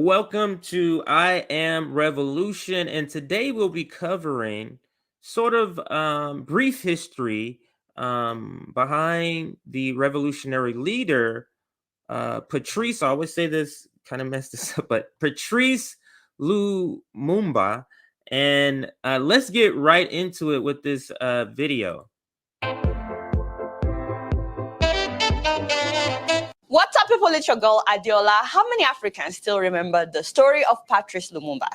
Welcome to I Am Revolution, and today we'll be covering sort of brief history behind the revolutionary leader, Patrice. I always say this, kind of messed this up, but Patrice Lumumba. And let's get right into it with this video. What's up, people? It's your girl Adiola. How many Africans still remember the story of Patrice Lumumba?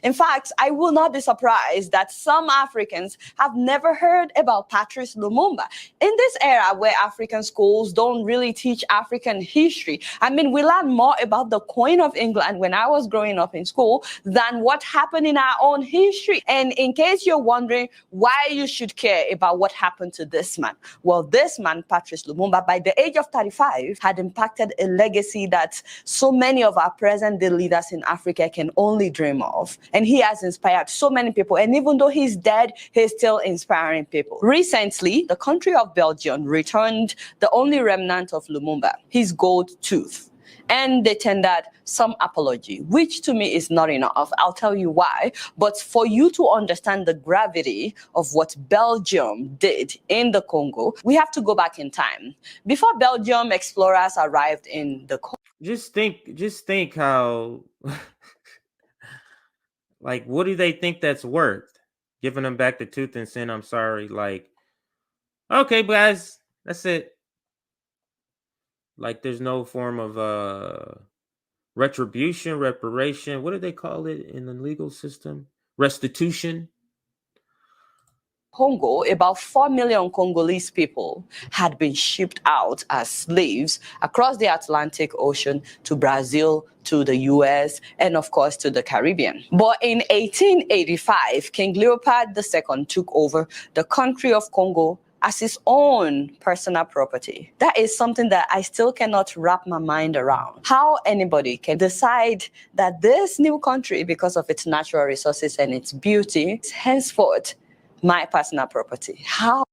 In fact, I will not be surprised that some Africans have never heard about Patrice Lumumba. In this era where African schools don't really teach African history, I mean, we learn more about the Queen of England when I was growing up in school than what happened in our own history. And in case you're wondering why you should care about what happened to this man, well, this man, Patrice Lumumba, by the age of 35, had impacted a legacy that so many of our present-day leaders in Africa can only dream of. And he has inspired so many people. And even though he's dead, he's still inspiring people. Recently, the country of Belgium returned the only remnant of Lumumba, his gold tooth. And they tendered some apology, which to me is not enough. I'll tell you why. But for you to understand the gravity of what Belgium did in the Congo, we have to go back in time. Before Belgium explorers arrived in the Congo. Just think how, like, what do they think that's worth? Giving them back the tooth and saying, I'm sorry. Like, okay, guys, that's it. Like, there's no form of retribution, reparation. What do they call it in the legal system? Restitution. Congo, about 4 million Congolese people had been shipped out as slaves across the Atlantic Ocean to Brazil, to the US, and of course to the Caribbean. But in 1885, King Leopold II took over the country of Congo as his own personal property. That is something that I still cannot wrap my mind around. How anybody can decide that this new country, because of its natural resources and its beauty, is henceforth my personal property. How?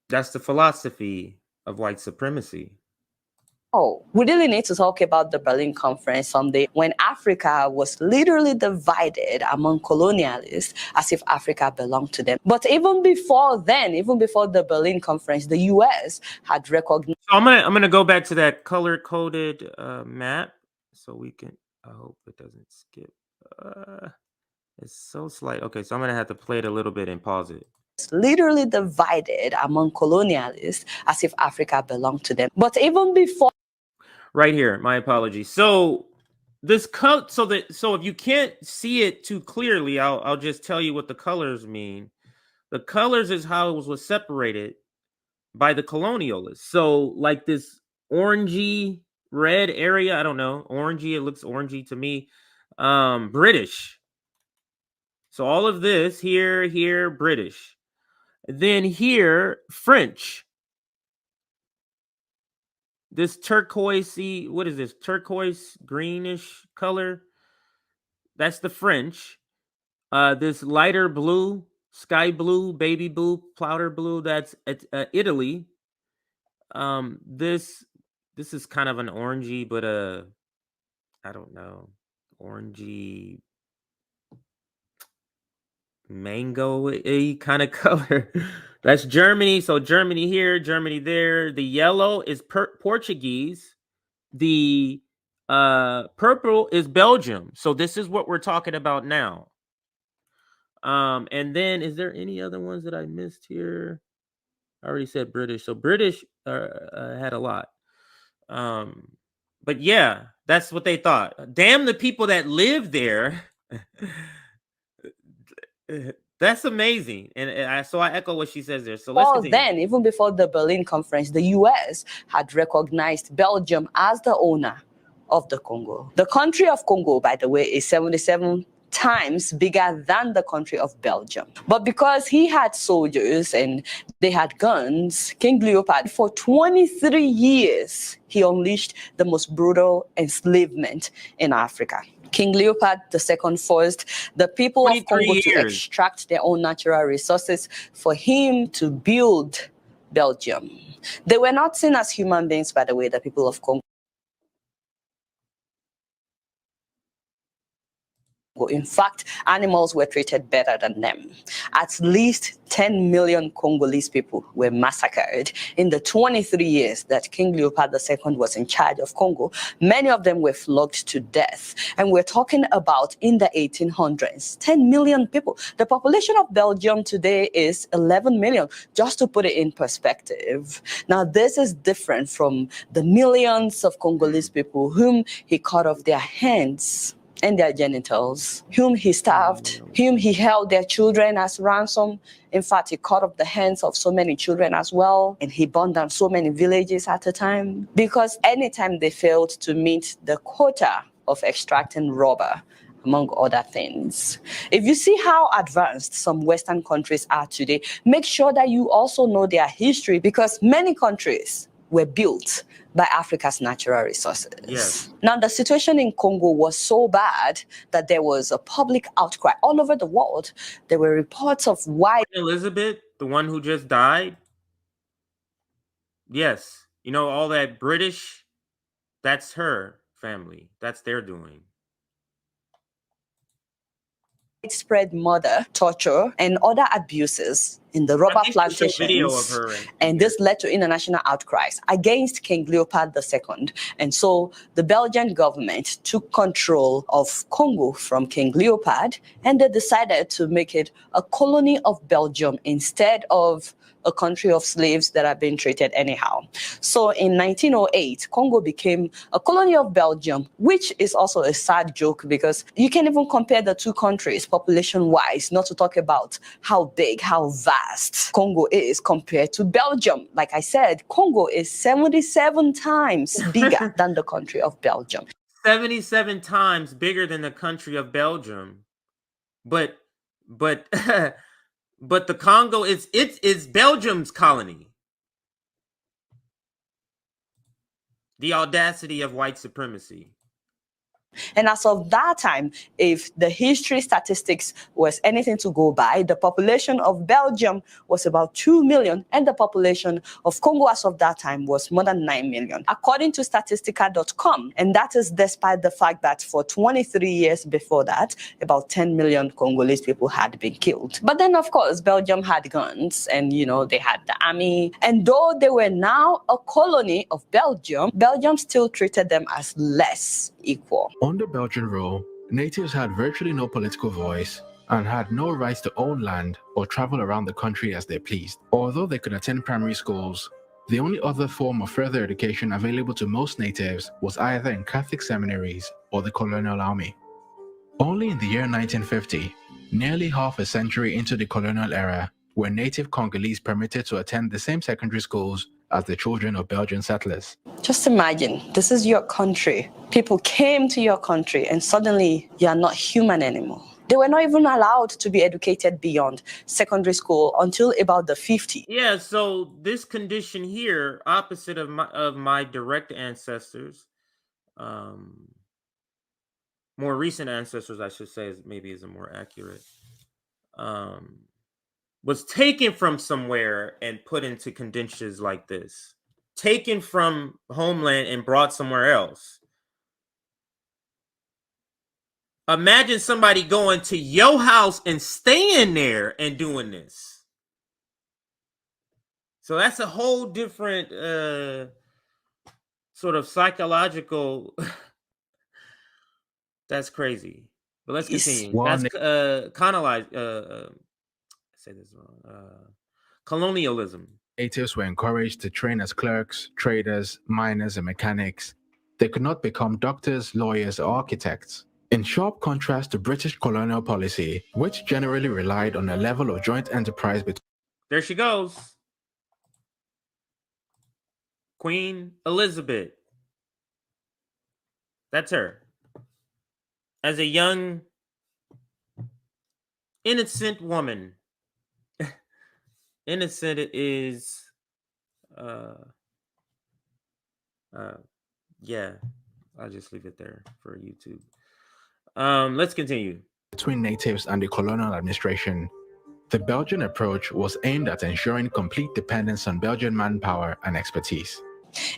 That's the philosophy of white supremacy. Oh, we really need to talk about the Berlin Conference someday, when Africa was literally divided among colonialists as if Africa belonged to them. But even before then, even before the Berlin Conference, the US had recognized. So I'm gonna go back to that color-coded map so we can. I hope it doesn't skip. It's so slight. Okay, so I'm gonna have to play it a little bit and pause it. Literally divided among colonialists as if Africa belonged to them. But even before. Right here, my apologies. So this so if you can't see it too clearly, I'll just tell you what the colors mean. The colors is how it was separated by the colonialists. So like this orangey red area, I don't know, orangey, it looks orangey to me. British. So all of this here, British. Then here, French. This turquoisey, what is this? Turquoise greenish color. That's the French. This lighter blue, sky blue, baby blue, powder blue, that's Italy. This is kind of an orangey, but I don't know, orangey mango-y kind of color. That's Germany. So Germany here, Germany there. The yellow is Portuguese. The purple is Belgium. So this is what we're talking about now. And then is there any other ones that I missed here? I already said British. So British had a lot. But yeah, that's what they thought. Damn the people that live there. That's amazing. And so I echo what she says there. So let's continue. Then, even before the Berlin Conference, the US had recognized Belgium as the owner of the Congo. The country of Congo, by the way, is 77 times bigger than the country of Belgium. But because he had soldiers and they had guns, King Leopold, for 23 years, he unleashed the most brutal enslavement in Africa. King Leopold II forced the people of Congo to extract their own natural resources for him to build Belgium. They were not seen as human beings, by the way, the people of Congo. In fact, animals were treated better than them. At least 10 million Congolese people were massacred in the 23 years that King Leopold II was in charge of Congo. Many of them were flogged to death. And we're talking about in the 1800s, 10 million people. The population of Belgium today is 11 million, just to put it in perspective. Now, this is different from the millions of Congolese people whom he cut off their hands and their genitals, whom he starved, whom he held their children as ransom. In fact, he cut off the hands of so many children as well, and he burned down so many villages at a time, because anytime they failed to meet the quota of extracting rubber, among other things. If you see how advanced some Western countries are today, make sure that you also know their history, because many countries were built by Africa's natural resources. Yes. Now, the situation in Congo was so bad that there was a public outcry all over the world. There were reports of why Elizabeth, the one who just died. Yes. You know, all that British, that's her family. That's their doing. widespread murder, torture, and other abuses in the rubber plantations. Video of her and this led to international outcries against King Leopold II. And so the Belgian government took control of Congo from King Leopold, and they decided to make it a colony of Belgium instead of a country of slaves that are being treated anyhow. So in 1908, Congo became a colony of Belgium, which is also a sad joke because you can't even compare the two countries population-wise, not to talk about how big, how vast Congo is compared to Belgium. Like I said, Congo is 77 times bigger than the country of Belgium. 77 times bigger than the country of Belgium. But but the Congo is Belgium's colony. The audacity of white supremacy. And as of that time, if the history statistics was anything to go by, the population of Belgium was about 2 million, and the population of Congo as of that time was more than 9 million, according to Statistica.com. And that is despite the fact that for 23 years before that, about 10 million Congolese people had been killed. But then, of course, Belgium had guns, and, you know, they had the army. And though they were now a colony of Belgium, Belgium still treated them as less equal. Under Belgian rule, natives had virtually no political voice and had no rights to own land or travel around the country as they pleased. Although they could attend primary schools, the only other form of further education available to most natives was either in Catholic seminaries or the colonial army. Only in the year 1950, nearly half a century into the colonial era, were native Congolese permitted to attend the same secondary schools as the children of Belgian settlers. Just imagine, this is your country. People came to your country and suddenly you are not human anymore. They were not even allowed to be educated beyond secondary school until about the 50s. Yeah, so this condition here, opposite of my direct ancestors, more recent ancestors, I should say, is a more accurate, was taken from somewhere and put into conditions like this. Taken from homeland and brought somewhere else. Imagine somebody going to your house and staying there and doing this. So that's a whole different sort of psychological. That's crazy. But let's continue. That's say this wrong. Colonialism. Natives were encouraged to train as clerks, traders, miners, and mechanics. They could not become doctors, lawyers, or architects. In sharp contrast to British colonial policy, which generally relied on a level of joint enterprise between... There she goes. Queen Elizabeth. That's her. As a young, innocent woman. Innocent is, yeah, I'll just leave it there for YouTube. Let's continue. Between natives and the colonial administration, the Belgian approach was aimed at ensuring complete dependence on Belgian manpower and expertise.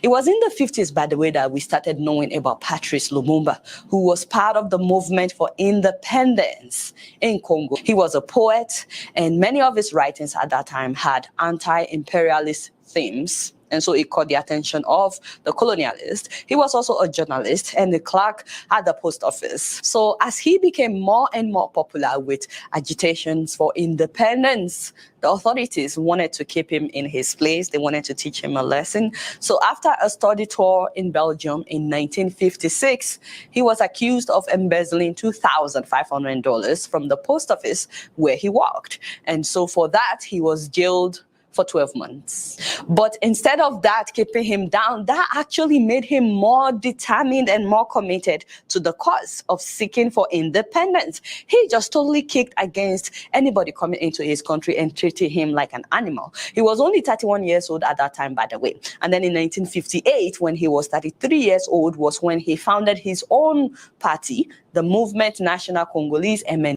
It was in the 50s, by the way, that we started knowing about Patrice Lumumba, who was part of the movement for independence in Congo. He was a poet, and many of his writings at that time had anti-imperialist themes. And so it caught the attention of the colonialists. He was also a journalist and a clerk at the post office. So as he became more and more popular with agitations for independence, the authorities wanted to keep him in his place. They wanted to teach him a lesson. So after a study tour in Belgium in 1956, he was accused of embezzling $2,500 from the post office where he worked. And so for that, he was jailed for 12 months. But instead of that keeping him down, that actually made him more determined and more committed to the cause of seeking for independence. He just totally kicked against anybody coming into his country and treating him like an animal. He was only 31 years old at that time, by the way. And then in 1958, when he was 33 years old, was when he founded his own party, the Movement National Congolese MN.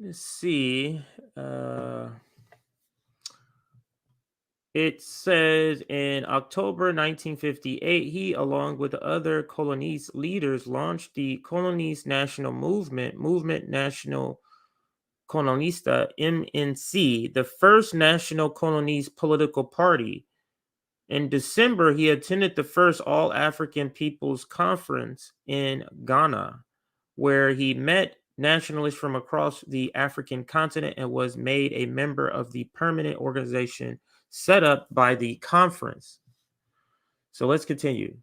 Let's see. It says in October 1958, he, along with other Colonese leaders, launched the Colonese National Movement, Movement National Colonista, MNC, the first national Colonese political party. In December, he attended the first All-African People's Conference in Ghana, where he met nationalists from across the African continent and was made a member of the permanent organization set up by the conference. So let's continue.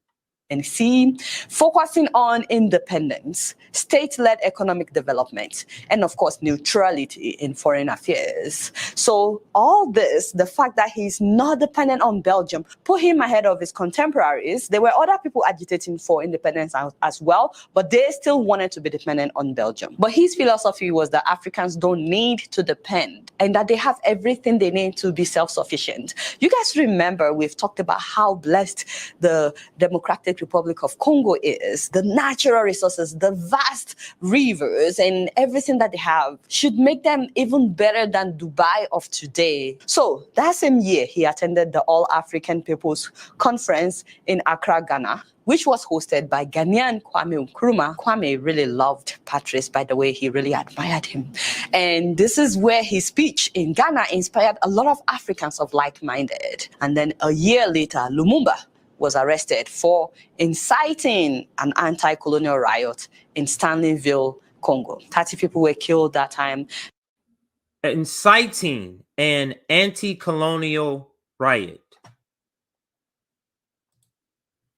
And see, focusing on independence, state-led economic development, and of course, neutrality in foreign affairs. So all this, the fact that he's not dependent on Belgium, put him ahead of his contemporaries. There were other people agitating for independence as well, but they still wanted to be dependent on Belgium. But his philosophy was that Africans don't need to depend and that they have everything they need to be self-sufficient. You guys remember we've talked about how blessed the Democratic Republic of Congo is. The natural resources, the vast rivers, and everything that they have should make them even better than Dubai of today. So that same year, he attended the All-African People's Conference in Accra, Ghana, which was hosted by Ghanaian Kwame Nkrumah. Kwame really loved Patrice, by the way. He really admired him. And this is where his speech in Ghana inspired a lot of Africans of like-minded. And then a year later, Lumumba was arrested for inciting an anti-colonial riot in Stanleyville, Congo. 30 people were killed that time. Inciting an anti-colonial riot.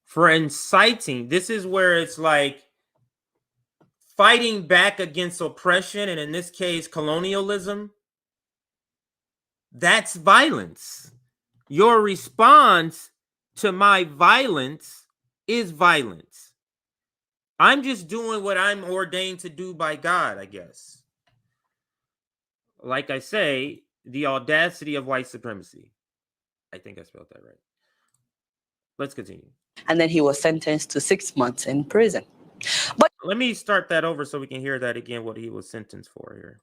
For inciting, this is where it's like fighting back against oppression, and in this case, colonialism. That's violence. Your response to my violence is violence. I'm just doing what I'm ordained to do by God, I guess. Like I say, the audacity of white supremacy. I think I spelled that right. Let's continue. And then he was sentenced to 6 months in prison. But let me start that over so we can hear that again, what he was sentenced for here.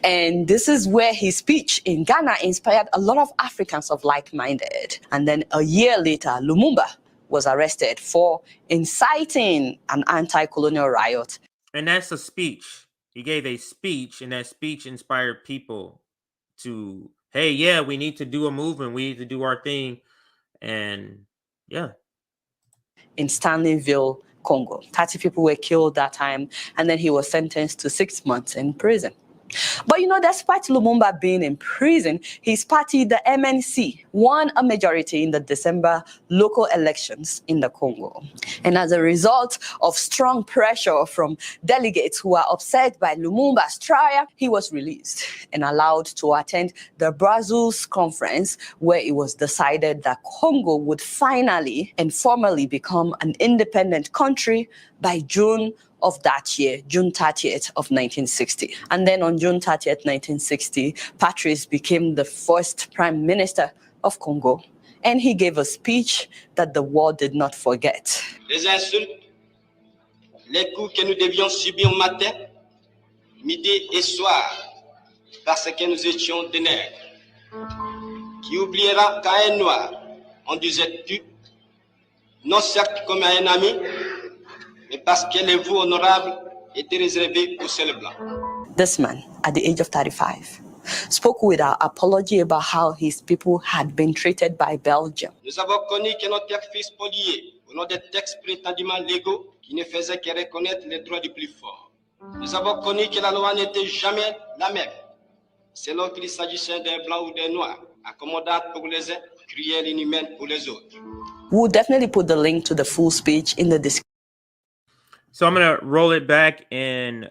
And this is where his speech in Ghana inspired a lot of Africans of like-minded. And then a year later, Lumumba was arrested for inciting an anti-colonial riot. And that's a speech. He gave a speech, and that speech inspired people to, hey, yeah, we need to do a movement. We need to do our thing. And yeah. In Stanleyville, Congo. 30 people were killed that time. And then he was sentenced to 6 months in prison. But you know, despite Lumumba being in prison, his party, the MNC, won a majority in the December local elections in the Congo. And as a result of strong pressure from delegates who are upset by Lumumba's trial, he was released and allowed to attend the Brussels conference, where it was decided that Congo would finally and formally become an independent country by June of that year, June 30th of 1960. And then on June 30th, 1960, Patrice became the first prime minister of Congo. And he gave a speech that the world did not forget. Les insultes, les coups que nous devions subir matin, midi et soir, parce que nous étions des nègres. qui oubliera qu'à un noir, on disait tu, non certes comme à un ami, mais parce que les voix honorables étaient réservées aux seuls blancs. This man, at the age of 35, spoke without apology about how his people had been treated by Belgium. Nous avons connu que notre terre fut spoliée au nom des textes prétendument légaux qui ne faisaient que reconnaître les droits du plus fort. Nous avons connu que la loi n'était jamais la même, selon qu'il s'agissait d'un blanc ou d'un noir, accommodante pour les uns, cruelle et inhumaine pour les autres. We'll definitely put the link to the full speech in the description. So I'm going to roll it back and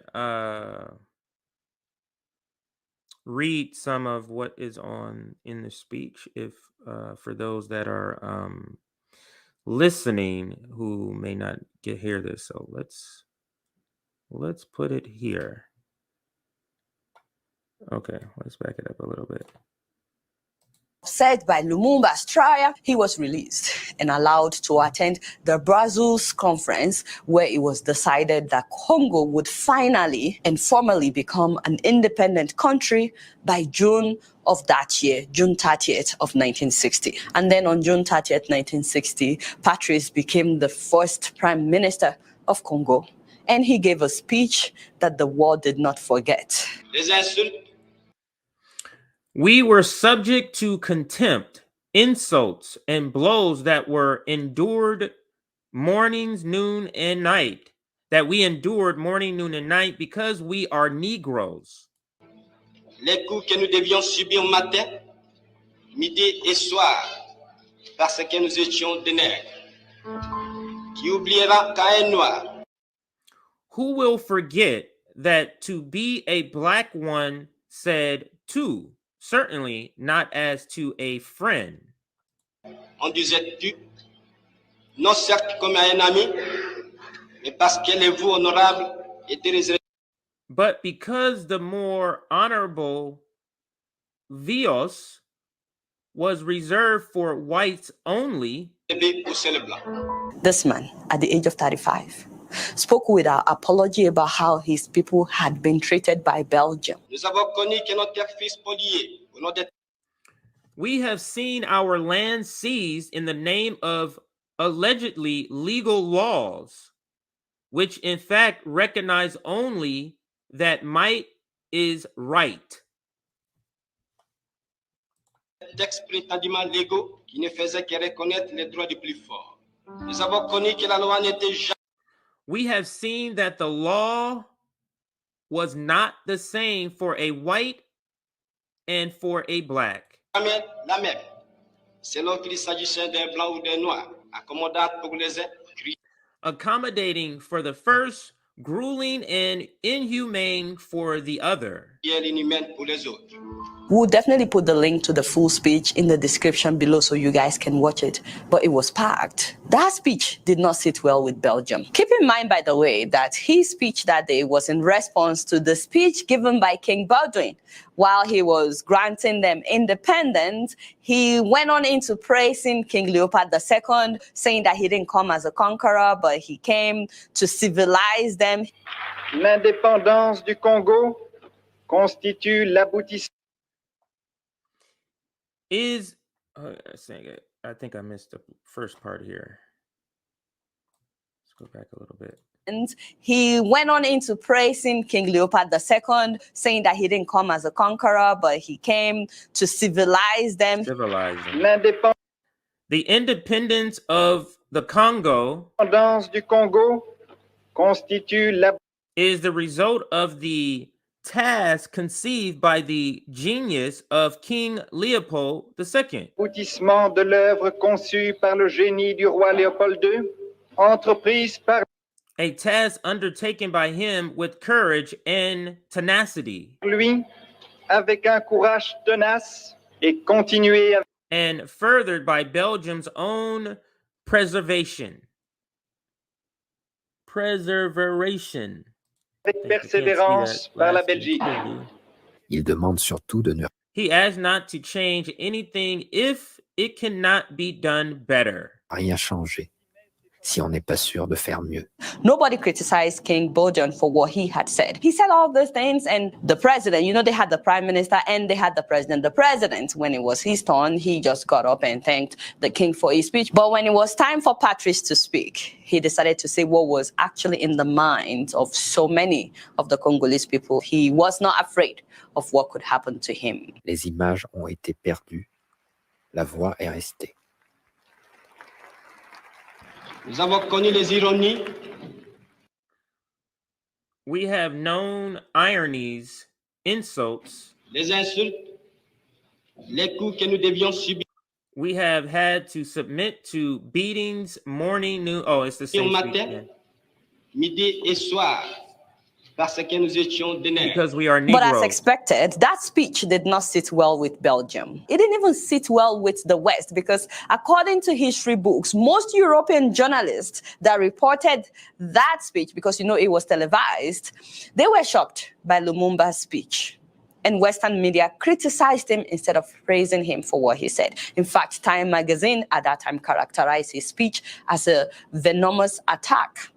read some of what is on in the speech, if for those that are listening who may not hear this. So let's put it here. Okay, let's back it up a little bit. Said by Lumumba's trial, he was released and allowed to attend the Brussels conference, where it was decided that Congo would finally and formally become an independent country by June of that year, June 30th of 1960. And then on June 30th, 1960, Patrice became the first prime minister of Congo. And he gave a speech that the world did not forget. Les insultes. We were subject to contempt, insults, and blows that were endured mornings, noon, and night. That we endured morning, noon, and night because we are Negroes. Les coups que nous devions subir matin, midi et soir, parce que nous étions des nègres. Qui oubliera qu'à un noir. Who will forget that to be a black one said to? Certainly not as to a friend. On disait tu, non certes comme à un ami, mais parce que les voix honorables étaient réservées. But because the more honorable vios was reserved for whites only. This man, at the age of 35, spoke without apology about how his people had been treated by Belgium. We have seen our land seized in the name of allegedly legal laws, which in fact recognize only that might is right. Textes prétendument légaux qui ne faisaient que reconnaître les droits du plus fort. Nous avons connu que la loi n'était jamais. We have seen that the law was not the same for a white and for a black. Jamais la même. Selon qu'il s'agissait d'un blanc ou d'un noir, accommodante pour les uns, accommodating for the first, grueling and inhumane for the other. inhumaine pour les autres. We'll definitely put the link to the full speech in the description below so you guys can watch it, but it was packed. That speech did not sit well with Belgium. Keep in mind, by the way, that his speech that day was in response to the speech given by King Baldwin. While he was granting them independence, he went on into praising King Leopold II, saying that he didn't come as a conqueror, but he came to civilize them. L'indépendance du Congo constitue l'aboutissement. I think I missed the first part here. Let's go back a little bit. And he went on into praising King Leopold II, saying that he didn't come as a conqueror, but he came to civilize them. The independence of the Congo du Congo constitue is the result of the task conceived by the genius of King Leopold II. Aboutissement de l'œuvre conçue par le génie du roi Léopold II, entreprise par a task undertaken by him with courage and tenacity. Lui, avec un courage tenace et continué and furthered by Belgium's own preservation. Avec persévérance par la Belgique. Il demande surtout de ne He asks not to change anything if it cannot be done better. rien changer, si on n'est pas sûr de faire mieux. Nobody criticized King Belgium for what he had said. He said all those things, and the president, you know, they had the prime minister and they had the president. The president, when it was his turn, he just got up and thanked the king for his speech. But when it was time for Patrice to speak, he decided to say what was actually in the minds of so many of the Congolese people. He was not afraid of what could happen to him. Les images ont été perdues. La voix est restée. Nous avons connu les ironies. We have known ironies, insults. Les insultes, les coups que nous devions subir. We have had to submit to beatings, morning, noon. Oh, it's the same speech again. Midi et soir, parce que nous étions des nègres. Because we are But as Negroes. expected, that speech did not sit well with Belgium. It didn't even sit well with the West because according to history books, most European journalists that reported that speech, because you know it was televised, they were shocked by Lumumba's speech. And Western media criticized him instead of praising him for what he said. In fact, Time magazine at that time characterized his speech as a venomous attack.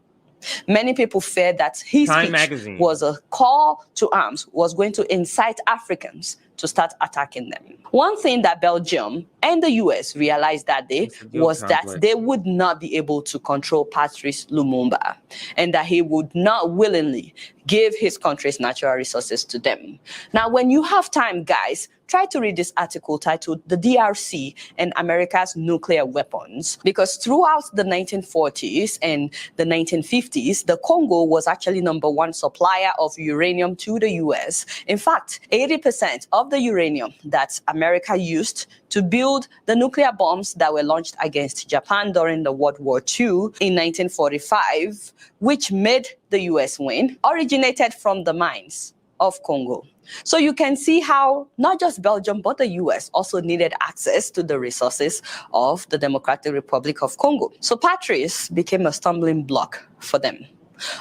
Many people feared that his speech was a call to arms, was going to incite Africans to start attacking them. One thing that Belgium and the US realized that day was that they would not be able to control Patrice Lumumba and that he would not willingly give his country's natural resources to them. Now, when you have time, guys, try to read this article titled The DRC and America's Nuclear Weapons, because throughout the 1940s and the 1950s, the Congo was actually #1 supplier of uranium to the US. In fact, 80% of the uranium that America used to build the nuclear bombs that were launched against Japan during the World War II in 1945, which made the US win, originated from the mines of Congo. So you can see how not just Belgium, but the US also needed access to the resources of the Democratic Republic of Congo. So Patrice became a stumbling block for them,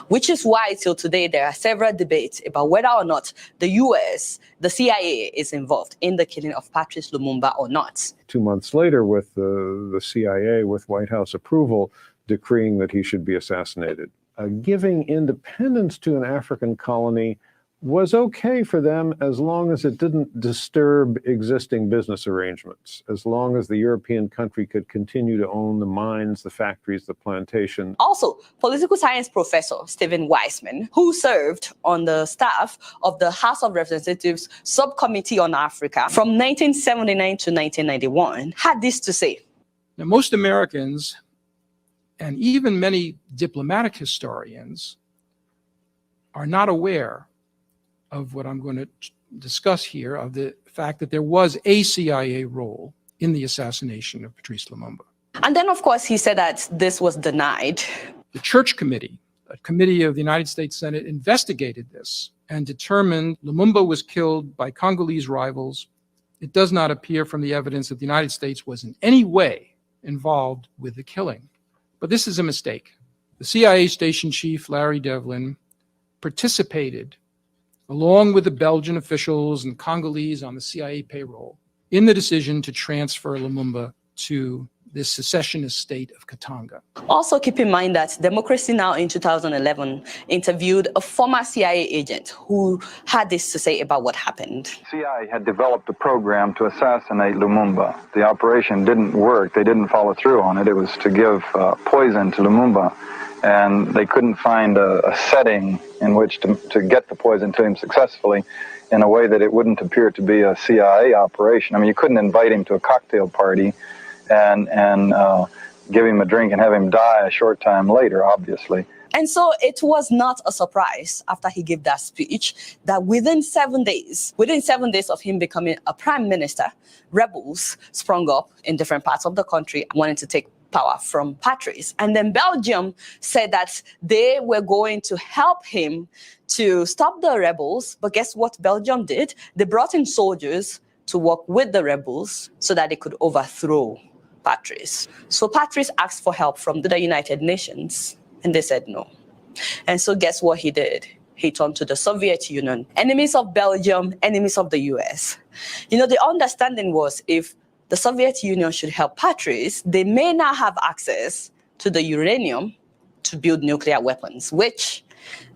which is why till today there are several debates about whether or not the US, the CIA, is involved in the killing of Patrice Lumumba or not. 2 months later, with the CIA, with White House approval, decreeing that he should be assassinated. Giving independence to an African colony was okay for them as long as it didn't disturb existing business arrangements, as long as the European country could continue to own the mines, the factories, the plantation. Also, political science professor Stephen Weissman, who served on the staff of the House of Representatives Subcommittee on Africa from 1979 to 1991, had this to say. Now, most Americans, and even many diplomatic historians, are not aware of what I'm going to discuss here, of the fact that there was a CIA role in the assassination of Patrice Lumumba. And then, of course, he said that this was denied. The Church Committee, a committee of the United States Senate, investigated this and determined Lumumba was killed by Congolese rivals. It does not appear from the evidence that the United States was in any way involved with the killing. But this is a mistake. The CIA station chief, Larry Devlin, participated along with the Belgian officials and Congolese on the CIA payroll, in the decision to transfer Lumumba to this secessionist state of Katanga. Also keep in mind that Democracy Now! In 2011 interviewed a former CIA agent who had this to say about what happened. CIA had developed a program to assassinate Lumumba. The operation didn't work. They didn't follow through on it. It was to give poison to Lumumba. And they couldn't find a setting in which to get the poison to him successfully in a way that it wouldn't appear to be a CIA operation. I mean, you couldn't invite him to a cocktail party and give him a drink and have him die a short time later, obviously. And so it was not a surprise after he gave that speech that within 7 days of him becoming a prime minister, rebels sprung up in different parts of the country wanting to take power from Patrice. And then Belgium said that they were going to help him to stop the rebels. But guess what Belgium did? They brought in soldiers to work with the rebels so that they could overthrow Patrice. So Patrice asked for help from the United Nations, and they said no. And so guess what he did? He turned to the Soviet Union, enemies of Belgium, enemies of the US. You know, the understanding was if the Soviet Union should help Patrice, they may now have access to the uranium to build nuclear weapons, which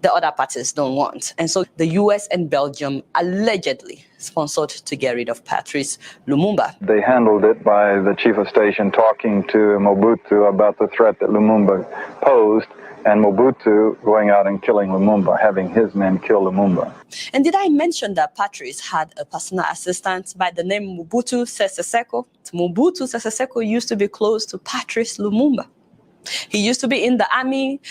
the other parties don't want. And so the US and Belgium allegedly sponsored to get rid of Patrice Lumumba. They handled it by the chief of station talking to Mobutu about the threat that Lumumba posed, and Mobutu going out and killing Lumumba, having his men kill Lumumba. And did I mention that Patrice had a personal assistant by the name Mobutu Sese Seko? Mobutu Sese Seko used to be close to Patrice Lumumba. He used to be in the army,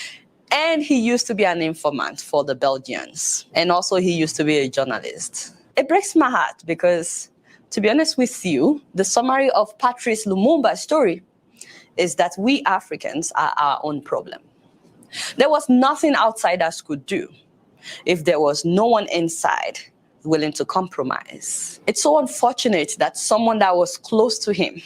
and he used to be an informant for the Belgians. And also he used to be a journalist. It breaks my heart because, to be honest with you, the summary of Patrice Lumumba's story is that we Africans are our own problem. There was nothing outsiders could do if there was no one inside willing to compromise. It's so unfortunate that someone that was close to him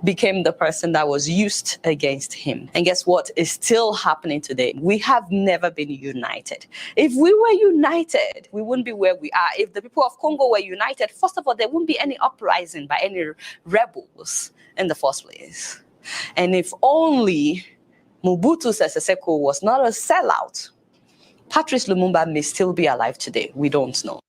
became the person that was used against him. And guess what? It's still happening today. We have never been united. If we were united, we wouldn't be where we are. If the people of Congo were united, first of all, there wouldn't be any uprising by any rebels in the first place. And if only Mobutu Sese Seko was not a sellout, Patrice Lumumba may still be alive today. We don't know.